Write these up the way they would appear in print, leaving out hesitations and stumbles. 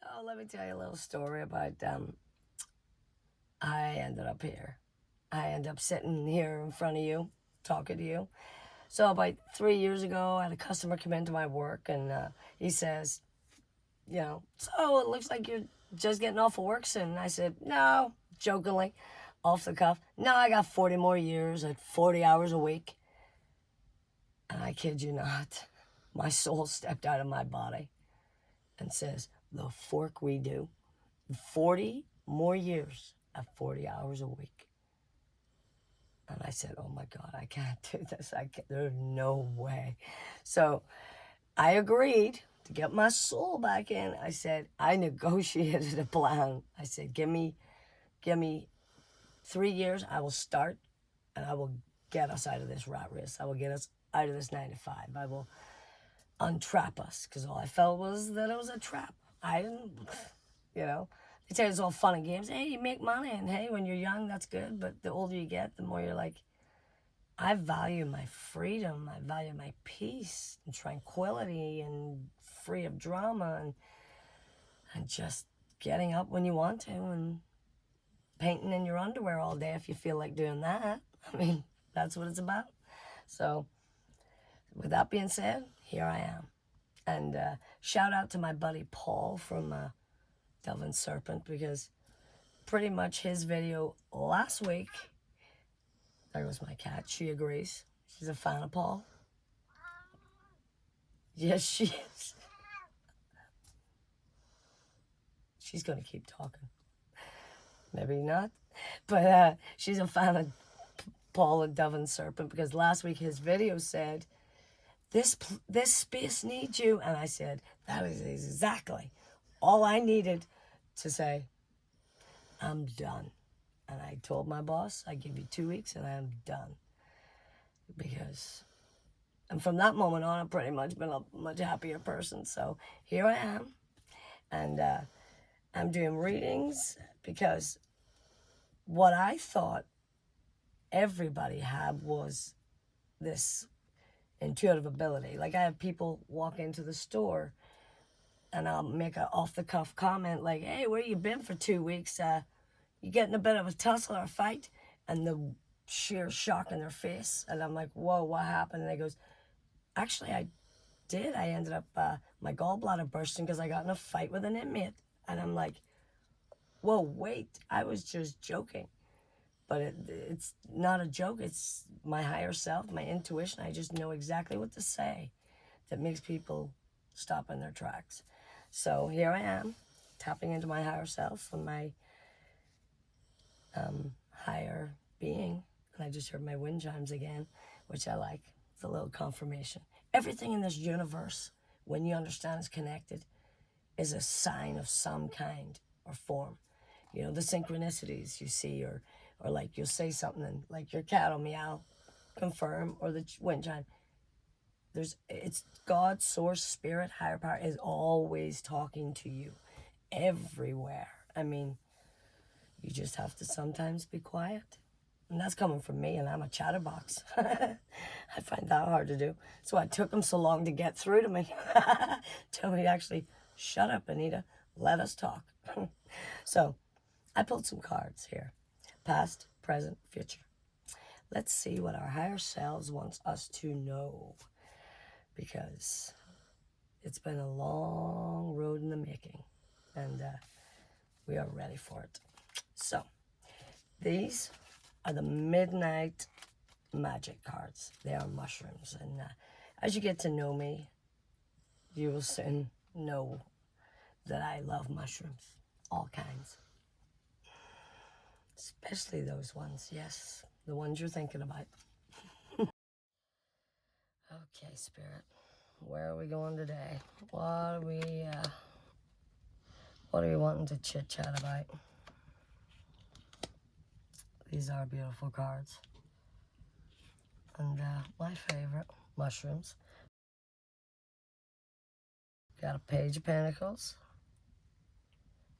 So let me tell you a little story about I ended up here. I ended up sitting here in front of you, talking to you. So about 3 years ago, I had a customer come into my work, and he says, so it looks like you're just getting off of work soon. And I said, no, jokingly, off the cuff. No, I got 40 more years at 40 hours a week. And I kid you not, my soul stepped out of my body and says, the fork we do, 40 more years at 40 hours a week. And I said, oh my God, I can't do this. There's no way. So I agreed to get my soul back in. I said, I negotiated a plan. I said, give me 3 years. I will start and I will get us out of this rat race. I will get us out of this 9 to 5. I will untrap us, because all I felt was that it was a trap. I didn't, they say it's all fun and games. Hey, you make money, and hey, when you're young, that's good. But the older you get, the more you're like, I value my freedom. I value my peace and tranquility and free of drama and just getting up when you want to and painting in your underwear all day if you feel like doing that. I mean, that's what it's about. So with that being said, here I am. And shout out to my buddy Paul from Delvin Serpent, because pretty much his video last week, there goes my cat, she agrees. She's a fan of Paul. Yes, she is. She's going to keep talking. Maybe not. But she's a fan of Paul and Delvin Serpent, because last week his video said, this space needs you. And I said, that is exactly all I needed to say, I'm done. And I told my boss, I give you 2 weeks and I'm done. And from that moment on, I've pretty much been a much happier person. So here I am. And I'm doing readings because what I thought everybody had was this intuitive ability. Like, I have people walk into the store and I'll make an off-the-cuff comment like, hey, where you been for 2 weeks? You getting a bit of a tussle or a fight? And the sheer shock in their face. And I'm like, whoa, what happened? And they goes, actually, I did. I ended up, my gallbladder bursting because I got in a fight with an inmate. And I'm like, whoa, wait, I was just joking. But it's not a joke. It's my higher self, my intuition. I just know exactly what to say that makes people stop in their tracks. So here I am, tapping into my higher self and my higher being. And I just heard my wind chimes again, which I like. It's a little confirmation. Everything in this universe, when you understand it's connected, is a sign of some kind or form. You know, the synchronicities you see, or like you'll say something and like your cat will meow, confirm, or the wind chime. It's God, source, spirit, higher power is always talking to you everywhere. I mean, you just have to sometimes be quiet. And that's coming from me, and I'm a chatterbox. I find that hard to do. So it took him so long to get through to me. Tell me, actually, shut up, Anita. Let us talk. So I pulled some cards here. Past, present, future. Let's see what our higher selves wants us to know, because it's been a long road in the making, and we are ready for it. So these are the Midnight Magic cards. They are mushrooms, and as you get to know me, you will soon know that I love mushrooms, all kinds. Especially those ones, yes, the ones you're thinking about. Okay, Spirit, where are we going today? What are we wanting to chit-chat about? These are beautiful cards. And my favorite, mushrooms. Got a Page of Pentacles,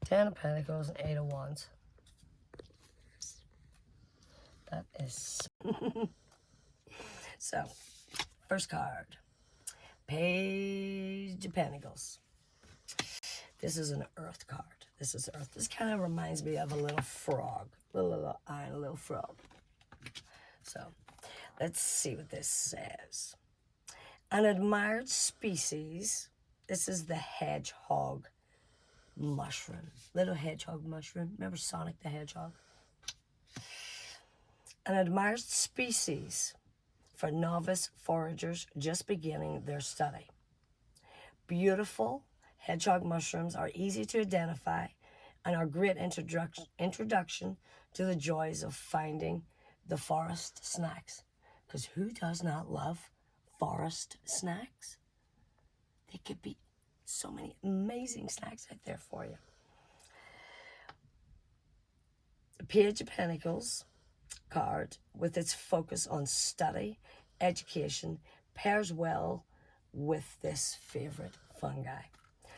10 of Pentacles, and 8 of Wands. That is... So, first card. Page of Pentacles. This is an earth card. This is earth. This kind of reminds me of a little frog. Little eye and a little frog. So let's see what this says. An admired species. This is the hedgehog mushroom. Little hedgehog mushroom. Remember Sonic the Hedgehog? An admired species for novice foragers just beginning their study. Beautiful hedgehog mushrooms are easy to identify and are great introduction to the joys of finding the forest snacks. Because who does not love forest snacks? There could be so many amazing snacks out there for you. The Page of Pentacles card, with its focus on study, education, pairs well with this favorite fungi.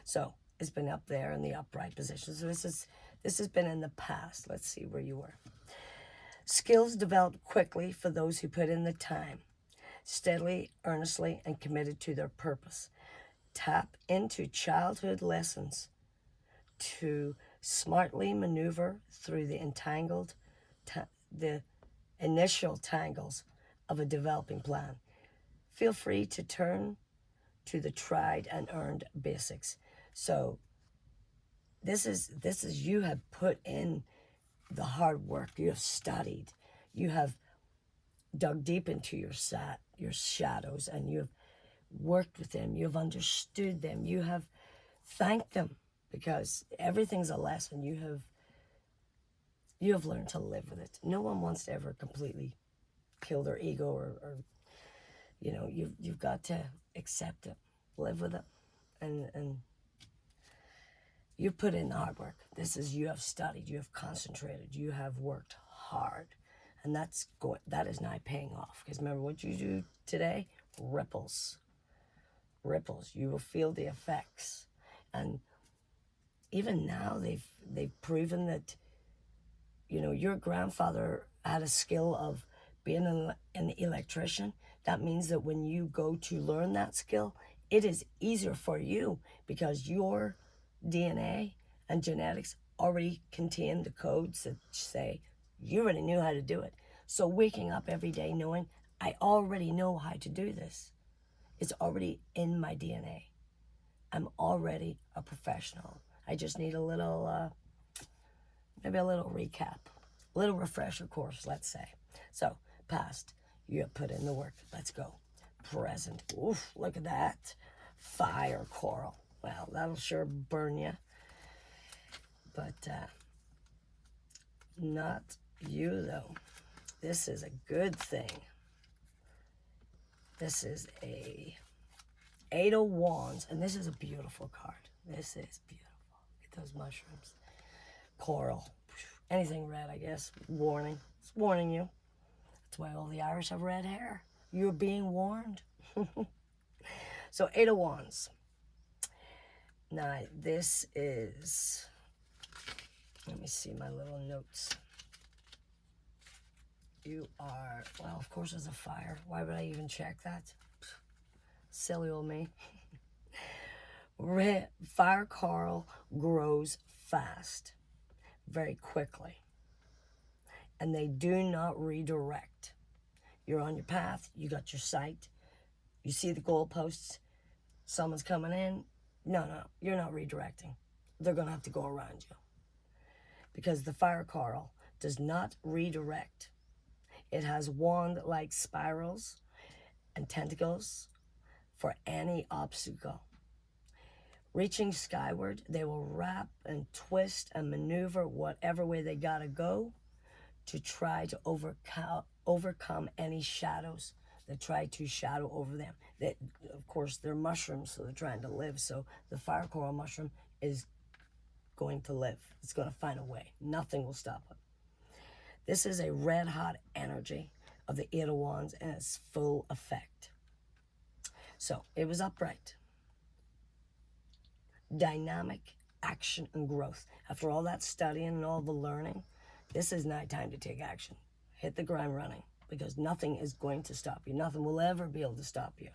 So it's been up there in the upright position. So this has been in the past. Let's see where you were. Skills developed quickly for those who put in the time, steadily, earnestly, and committed to their purpose. Tap into childhood lessons to smartly maneuver through the initial tangles of a developing plan. Feel free to turn to the tried and earned basics. So this is you have put in the hard work. You have studied. You have dug deep into your shadows, and you have worked with them. You have understood them. You have thanked them, because everything's a lesson. You have learned to live with it. No one wants to ever completely kill their ego, or you've got to accept it, live with it, and you put in the hard work. You have studied, you have concentrated, you have worked hard, and that is now paying off. Because remember, what you do today ripples. You will feel the effects, and even now they've proven that your grandfather had a skill of being an electrician. That means that when you go to learn that skill, it is easier for you, because your DNA and genetics already contain the codes that say you already knew how to do it. So waking up every day knowing, I already know how to do this. It's already in my DNA. I'm already a professional. I just need a little, maybe a little recap, a little refresher course, let's say. So, past, you have put in the work. Let's go. Present. Oof, look at that. Fire coral. Well, that'll sure burn you. But not you, though. This is a good thing. This is a 8 of Wands, and this is a beautiful card. This is beautiful. Look at those mushrooms. Coral. Anything red, I guess. Warning. It's warning you. That's why all the Irish have red hair. You're being warned. So 8 of Wands. Now, this is... Let me see my little notes. You are... Well, of course it's a fire. Why would I even check that? Silly old me. Fire coral grows fast, very quickly, and they do not redirect. You're on your path, you got your sight, you see the goalposts, someone's coming in. No, you're not redirecting. They're going to have to go around you, because the fire coral does not redirect. It has wand-like spirals and tentacles for any obstacle. Reaching skyward, they will wrap and twist and maneuver whatever way they gotta go to try to overcome any shadows that try to shadow over them. Of course, they're mushrooms, so they're trying to live. So the fire coral mushroom is going to live. It's going to find a way. Nothing will stop it. This is a red-hot energy of the 8 of Wands, and it's full effect. So it was upright. Dynamic action and growth. After all that studying and all the learning, this is now time to take action. Hit the ground running, because nothing is going to stop you. Nothing will ever be able to stop you.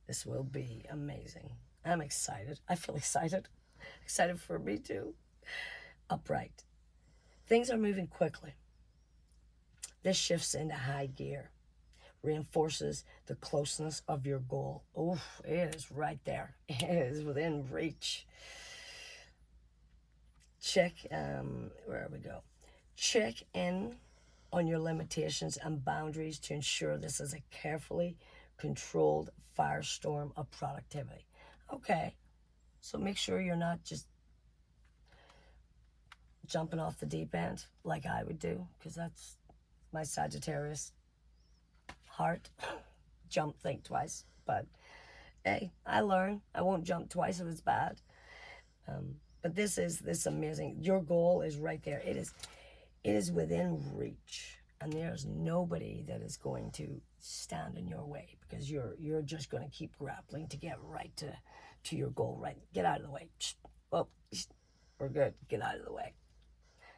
This will be amazing. I'm excited. I feel excited. Excited for me too. Upright. Things are moving quickly. This shifts into high gear, reinforces the closeness of your goal. Oof, it is right there. It is within reach. Check, where we go? Check in on your limitations and boundaries to ensure this is a carefully controlled firestorm of productivity. Okay, so make sure you're not just jumping off the deep end like I would do, because that's my Sagittarius heart. Jump, think twice. But hey, I learn. I won't jump twice if it's bad. But this is amazing. Your goal is right there. It is within reach, and there's nobody that is going to stand in your way, because you're just going to keep grappling to get right to your goal. Right, get out of the way. Oh, we're good. Get out of the way.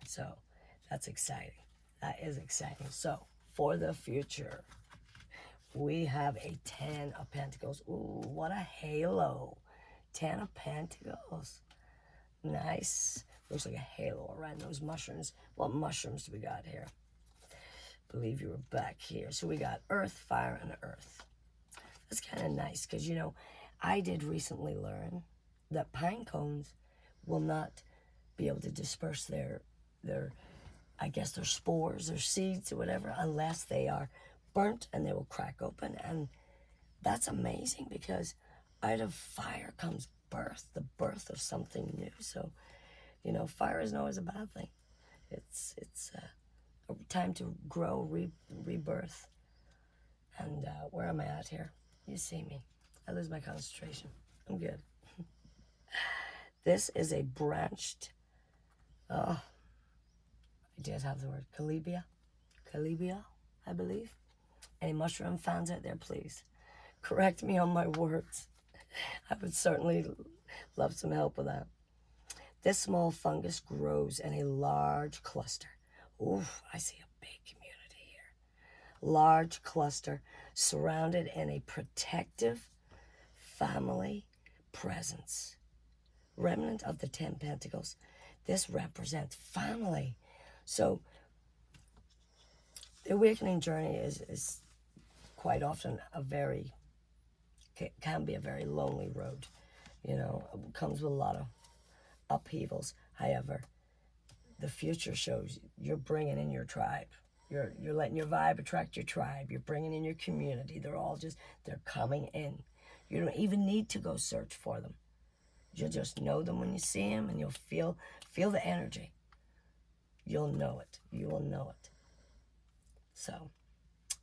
So that's exciting. That is exciting. So for the future, we have a 10 of Pentacles. Ooh, what a halo. 10 of Pentacles. Nice. Looks like a halo around those mushrooms. What mushrooms do we got here? Believe you were back here. So we got earth, fire, and earth. That's kind of nice, because, I did recently learn that pine cones will not be able to disperse their I guess their spores or seeds or whatever, unless they are burnt, and they will crack open. And that's amazing, because out of fire comes birth, the birth of something new. So, fire isn't always a bad thing. It's a time to grow, rebirth. And where am I at here? You see me. I lose my concentration. I'm good. This is a branched, I did have the word Calibia, I believe. Any mushroom fans out there, please correct me on my words. I would certainly love some help with that. This small fungus grows in a large cluster. Oof, I see a big community here. Large cluster surrounded in a protective family presence. Remnant of the 10 Pentacles. This represents family. So the awakening journey is quite often can be a very lonely road. It comes with a lot of upheavals. However, the future shows you're bringing in your tribe. You're letting your vibe attract your tribe. You're bringing in your community. They're coming in. You don't even need to go search for them. You'll just know them when you see them, and you'll feel the energy. You'll know it. You will know it. So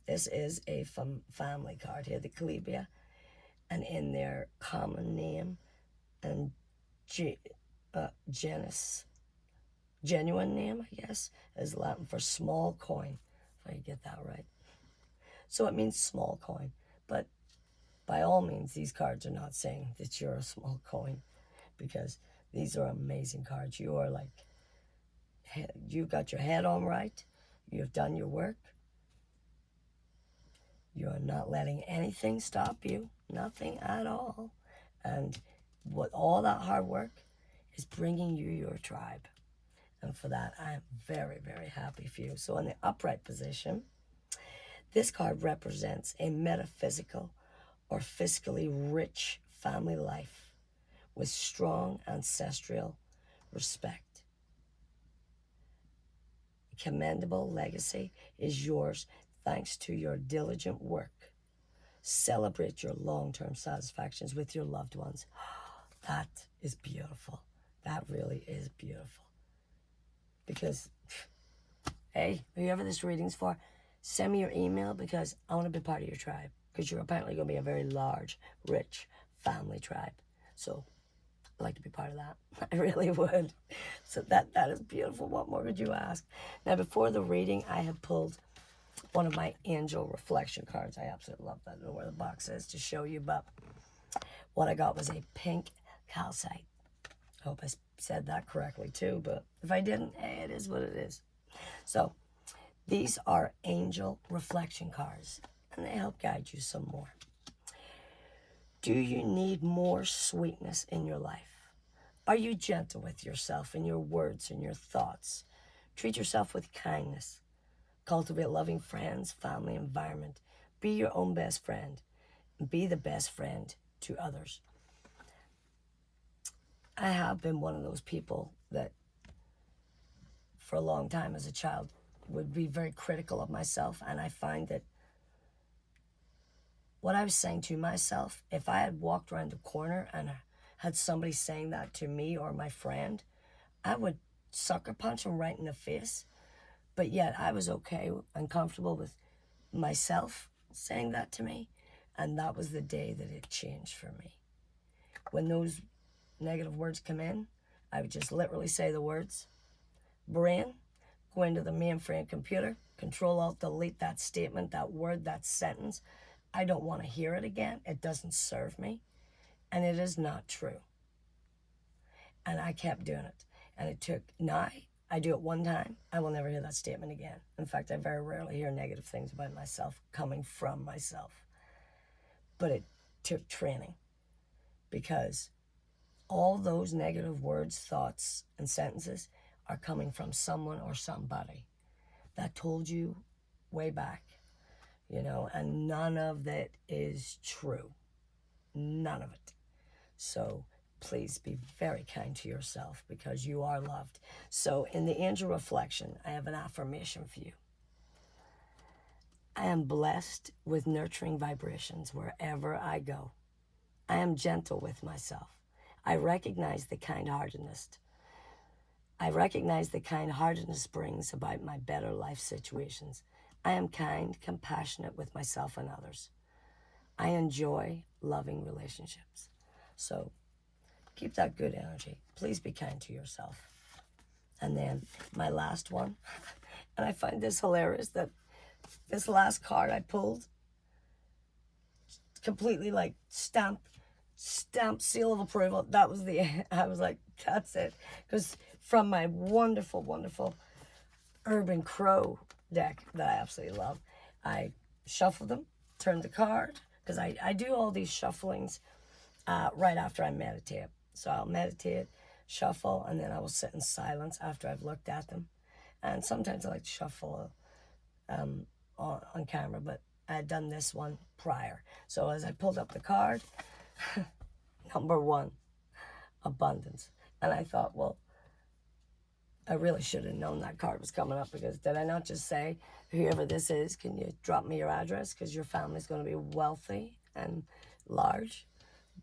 this is a family card here, the Calibia, and in their common name and genus, genuine name, I guess, is Latin for small coin, if I get that right. So it means small coin, but by all means, these cards are not saying that you're a small coin, because these are amazing cards. You are you've got your head on right. You've done your work. You're not letting anything stop you, nothing at all. And what all that hard work is bringing you your tribe. And for that, I am very, very happy for you. So in the upright position, this card represents a metaphysical or fiscally rich family life with strong ancestral respect. A commendable legacy is yours thanks to your diligent work. Celebrate your long-term satisfactions with your loved ones. That is beautiful. That really is beautiful. Because, hey, whoever this reading's for, send me your email, because I want to be part of your tribe. Because you're apparently going to be a very large, rich family tribe. So I'd like to be part of that. I really would. So that is beautiful. What more could you ask? Now, before the reading, I have pulled one of my angel reflection cards. I absolutely love that. I don't know where the box is to show you, but what I got was a pink calcite. I hope I said that correctly too, but if I didn't, hey, it is what it is. So these are angel reflection cards, and they help guide you some more. Do you need more sweetness in your life? Are you gentle with yourself in your words and your thoughts? Treat yourself with kindness. Cultivate loving friends, family, environment. Be your own best friend. Be the best friend to others. I have been one of those people that for a long time as a child would be very critical of myself, and I find that what I was saying to myself, if I had walked around the corner and had somebody saying that to me or my friend, I would sucker punch them right in the face. But yet I was okay and comfortable with myself saying that to me, and that was the day that it changed for me. When those negative words come in, I would just literally say the words, brain, go into the mainframe computer, Control Alt delete that statement, that word, that sentence. I don't want to hear it again. It doesn't serve me. And it is not true. And I kept doing it. And it took, now I do it one time, I will never hear that statement again. In fact, I very rarely hear negative things about myself coming from myself. But it took training, because all those negative words, thoughts, and sentences are coming from someone or somebody that told you way back, and none of that is true. None of it. So please be very kind to yourself, because you are loved. So in the angel reflection, I have an affirmation for you. I am blessed with nurturing vibrations wherever I go. I am gentle with myself. I recognize the kind-heartedness. Brings about my better life situations. I am kind, compassionate with myself and others. I enjoy loving relationships. So keep that good energy. Please be kind to yourself. And then my last one, and I find this hilarious, that this last card I pulled, completely like stamp, seal of approval. That was I was like, that's it. Because from my wonderful, wonderful Urban Crow deck that I absolutely love, I shuffled them, turned the card, because I do all these shufflings right after I meditate. So I'll meditate, shuffle, and then I will sit in silence after I've looked at them. And sometimes I like to shuffle on camera, but I had done this one prior. So as I pulled up the card, number 1, abundance. And I thought, well, I really should have known that card was coming up, because did I not just say, whoever this is, can you drop me your address, because your family's going to be wealthy and large,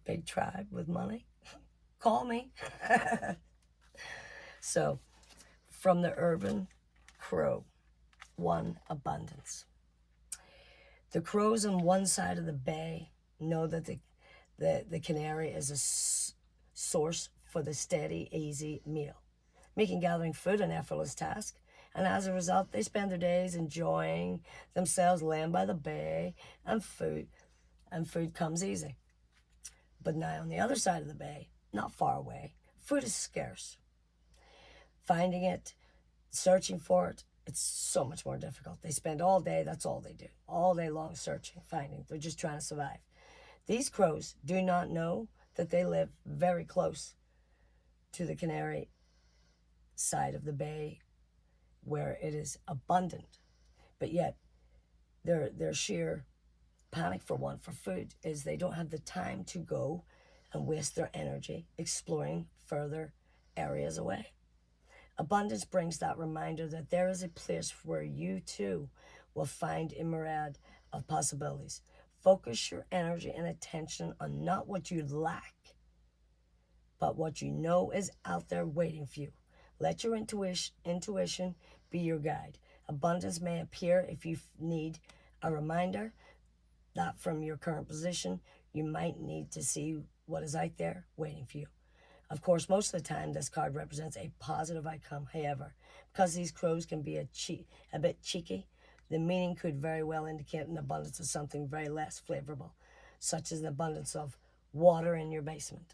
big tribe with money? Call me. So from the Urban Crow, 1, abundance. The crows on one side of the bay know that the canary is a source for the steady, easy meal, making gathering food an effortless task. And as a result, they spend their days enjoying themselves laying by the bay, and food comes easy. But now on the other side of the bay, not far away, food is scarce. Finding it, searching for it, it's so much more difficult. They spend all day, that's all they do, all day long searching, finding. They're just trying to survive. These crows do not know that they live very close to the canary side of the bay, where it is abundant. But yet their sheer panic for food is they don't have the time to go and waste their energy exploring further areas away. Abundance brings that reminder that there is a place where you too will find a myriad of possibilities. Focus your energy and attention on not what you lack, but what you know is out there waiting for you. Let your intuition be your guide. Abundance may appear if you need a reminder that from your current position, you might need to see what is out there waiting for you. Of course, most of the time, this card represents a positive outcome. However, because these crows can be a bit cheeky, the meaning could very well indicate an abundance of something very less flavorful, such as an abundance of water in your basement.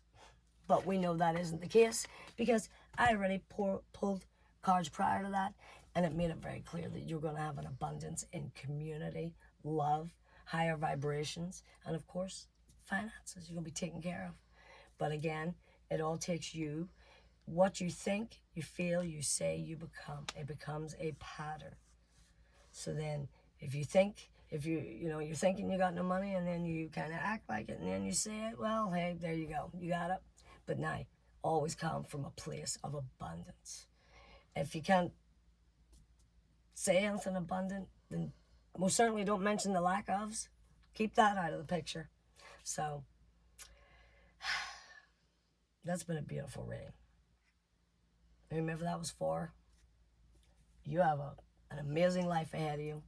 But we know that isn't the case, because I already pulled cards prior to that, and it made it very clear that you're going to have an abundance in community, love, higher vibrations, and of course, finances. You're going to be taken care of. But again, it all takes you what you think, you feel, you say, you become. It becomes a pattern. So then if you think, if you're thinking you got no money and then you kind of act like it and then you say it, well, hey, there you go. You got it. But now, always come from a place of abundance. If you can't say anything abundant, then most certainly don't mention the lack ofs. Keep that out of the picture. So that's been a beautiful reading. Remember that was for you have an amazing life ahead of you.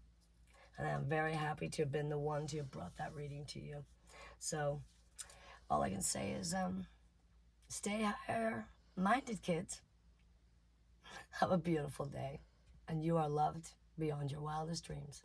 And I'm very happy to have been the one to have brought that reading to you. So all I can say is stay higher minded, kids. Have a beautiful day. And you are loved beyond your wildest dreams.